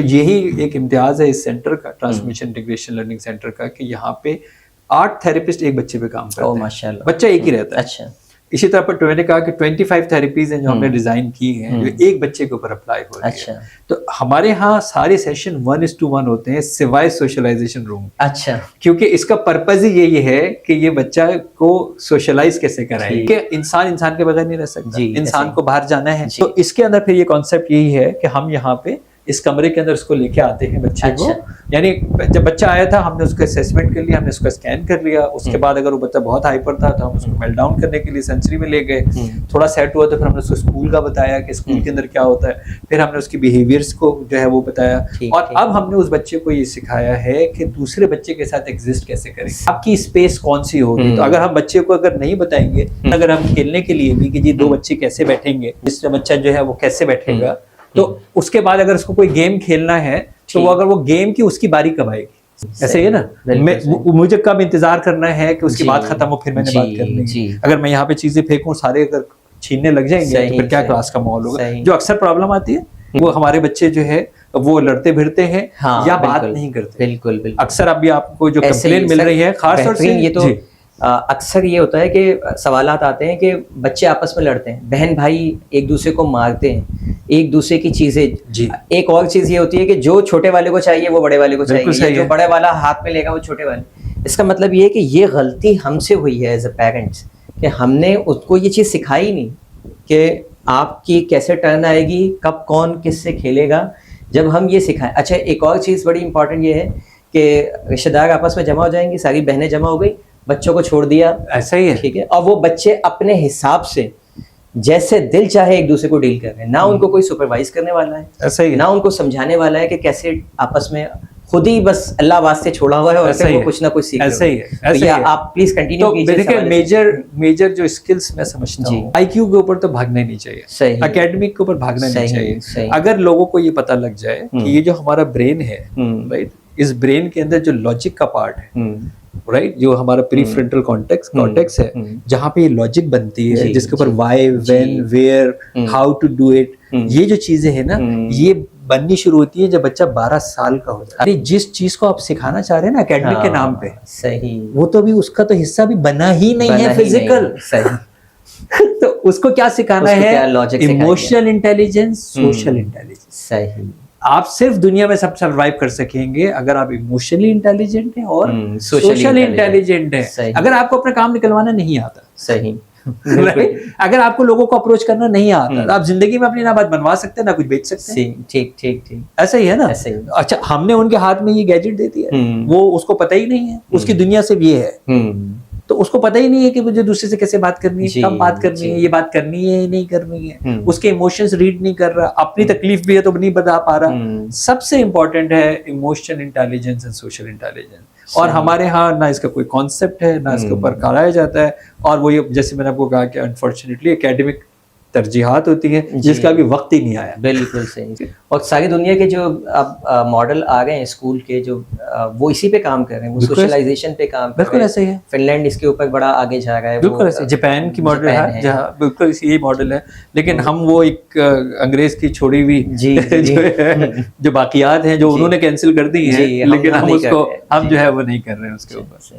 यही एक इम्तियाज है इस सेंटर का, ट्रांसफॉर्मेशन इंटीग्रेशन लर्निंग सेंटर का, कि यहाँ पे 8 थेरेपिस्ट एक बच्चे पे काम करते हैं। माशाल्लाह। बच्चा एक ही रहता है। अच्छा। इसी तरह पर मैंने कहा कि 25 थेरेपीज हैं जो हमने डिजाइन की हैं, जो एक बच्चे के ऊपर अप्लाई हो रही अच्छा। है। तो हमारे यहाँ सारे सेशन 1:1 होते हैं, सिवाय सोशलाइजेशन रूम। अच्छा। क्योंकि इसका पर्पज ही यही है कि ये बच्चा को सोशलाइज कैसे कराए, कि इंसान के बगैर नहीं रह सकता, इंसान को बाहर जाना है। तो इसके अंदर फिर ये कॉन्सेप्ट यही है कि हम यहाँ पे इस कमरे के अंदर उसको लेके आते हैं बच्चे को। यानी जब बच्चा आया था हमने उसका असेसमेंट कर लिया, हमने उसका स्कैन कर लिया। उसके बाद अगर वो बच्चा बहुत हाइपर था तो हम उसको मेल्ट डाउन करने के लिए सेंसरी में ले गए। थोड़ा सेट हुआ तो फिर हमने उसको स्कूल का बताया कि स्कूल के अंदर क्या होता है। फिर हमने उसकी बिहेवियर्स को जो है वो बताया, और अब हमने उस बच्चे को ये सिखाया है कि दूसरे बच्चे के साथ एग्जिस्ट कैसे करें, आपकी स्पेस कौन सी होगी। तो अगर हम बच्चे को अगर नहीं बताएंगे, अगर हम खेलने के लिए भी कि जी 2 बच्चे कैसे बैठेंगे, जिससे बच्चा जो है वो कैसे बैठेगा, तो उसके बाद अगर उसको कोई गेम खेलना है तो वो अगर वो गेम की उसकी बारी कब आएगी, ऐसे है ना। मुझे कब इंतजार करना है कि उसकी बात खत्म हो फिर मैंने बात करनी है। अगर मैं यहाँ पे चीजें फेंकूं, सारे अगर छीनने लग जाएंगे तो फिर क्या क्लास का माहौल होगा। जो अक्सर प्रॉब्लम आती है वो हमारे बच्चे जो है वो लड़ते भिड़ते हैं या बात नहीं करते। बिल्कुल। अक्सर अभी आपको जो कंप्लेन मिल रही है खास तौर से, ये तो अक्सर ये होता है कि सवालात आते हैं कि बच्चे आपस में लड़ते हैं, बहन भाई एक दूसरे को मारते हैं, एक दूसरे की चीजें। एक और चीज ये होती है कि जो छोटे वाले को चाहिए वो बड़े वाले को चाहिए, जो बड़े वाला हाथ में लेगा वो छोटे वाले। इसका मतलब ये है कि ये गलती हमसे हुई है एज अ पेरेंट्स, कि हमने उसको ये चीज सिखाई नहीं कि आपकी कैसे टर्न आएगी, कब कौन किससे खेलेगा। जब हम ये सिखाएं। अच्छा, एक और चीज बड़ी इंपॉर्टेंट ये है कि रिश्तेदार आपस में जमा हो जाएंगे, सारी बहनें जमा हो गई, बच्चों को छोड़ दिया, ऐसा ही है, ठीक है। और वो बच्चे अपने हिसाब से जैसे दिल चाहे एक दूसरे को डील कर रहे हैं, ना उनको कोई सुपरवाइज करने वाला है, ऐसा ही है, ना उनको समझाने वाला है कि कैसे आपस में, खुद ही बस अल्लाह वास्ते छोड़ा हुआ है और फिर वो कुछ ना कुछ सीख। ऐसा ही है, ऐसा ही है। आप प्लीज कंटिन्यू कीजिए। देखिए मेजर जो स्किल्स मैं समझता हूँ, IQ के ऊपर तो भागना नहीं चाहिए, सही, एकेडमिक के ऊपर भागना नहीं चाहिए। अगर लोगों को ये पता लग जाए कि ये जो हमारा ब्रेन है, राइट, इस ब्रेन के अंदर जो लॉजिक का पार्ट है, राइट, जो हमारा प्रीफ्रंटल कॉर्टेक्स है, जहाँ पे ये लॉजिक बनती है, जिसके ऊपर why, when, where, how to do it, ये जो चीजें है ना, ये बननी शुरू होती है जब बच्चा 12 साल का हो जाता है। जिस चीज को आप सिखाना चाह रहे हैं ना एकेडमिक के नाम पे, सही, वो तो अभी उसका तो हिस्सा भी बना ही नहीं है, फिजिकल, सही। तो उसको क्या सिखाना है? Emotional intelligence, social intelligence. सही। आप सिर्फ दुनिया में सब सर्वाइव कर सकेंगे अगर आप इमोशनली इंटेलिजेंट हैं और सोशल इंटेलिजेंट हैं। अगर आपको अपना काम निकलवाना नहीं आता, सही, अगर आपको लोगों को अप्रोच करना नहीं आता, तो आप जिंदगी में अपनी ना बात बनवा सकते हैं ना कुछ बेच सकते हैं। ठीक ठीक ठीक, ऐसा ही है ना। अच्छा, हमने उनके हाथ में ये गैजेट दे दिया, वो उसको पता ही नहीं है, उसकी दुनिया सिर्फ ये है, तो उसको पता ही नहीं है कि मुझे दूसरे से कैसे बात करनी है, कब बात करनी है, ये बात करनी है नहीं करनी है। उसके इमोशंस रीड नहीं कर रहा, अपनी तकलीफ भी है तो नहीं बता पा रहा। सबसे इंपॉर्टेंट है emotional intelligence and social intelligence, और हमारे यहाँ ना इसका कोई कॉन्सेप्ट है, ना इसके ऊपर कराया जाता है। और वो ये जैसे मैंने आपको कहा कि अनफॉर्चुनेटली एकेडमिक तरजीहात होती है जिसका अभी वक्त ही नहीं आया। बिल्कुल सही। और सारी दुनिया के जो अब मॉडल आ गए हैं स्कूल के, जो वो इसी पे काम कर रहे हैं, वो सोशलाइजेशन पे काम कर रहे हैं। बिल्कुल ऐसे ही है। फिनलैंड इसके ऊपर बड़ा आगे जा रहा है। बिल्कुल ऐसे जापान की मॉडल है, जहाँ बिल्कुल यही मॉडल है, लेकिन हम वो एक अंग्रेज की छोड़ी हुई जो बाकियात हैं जो उन्होंने कैंसिल कर दी है, लेकिन हम जो है वो नहीं कर रहे हैं उसके ऊपर।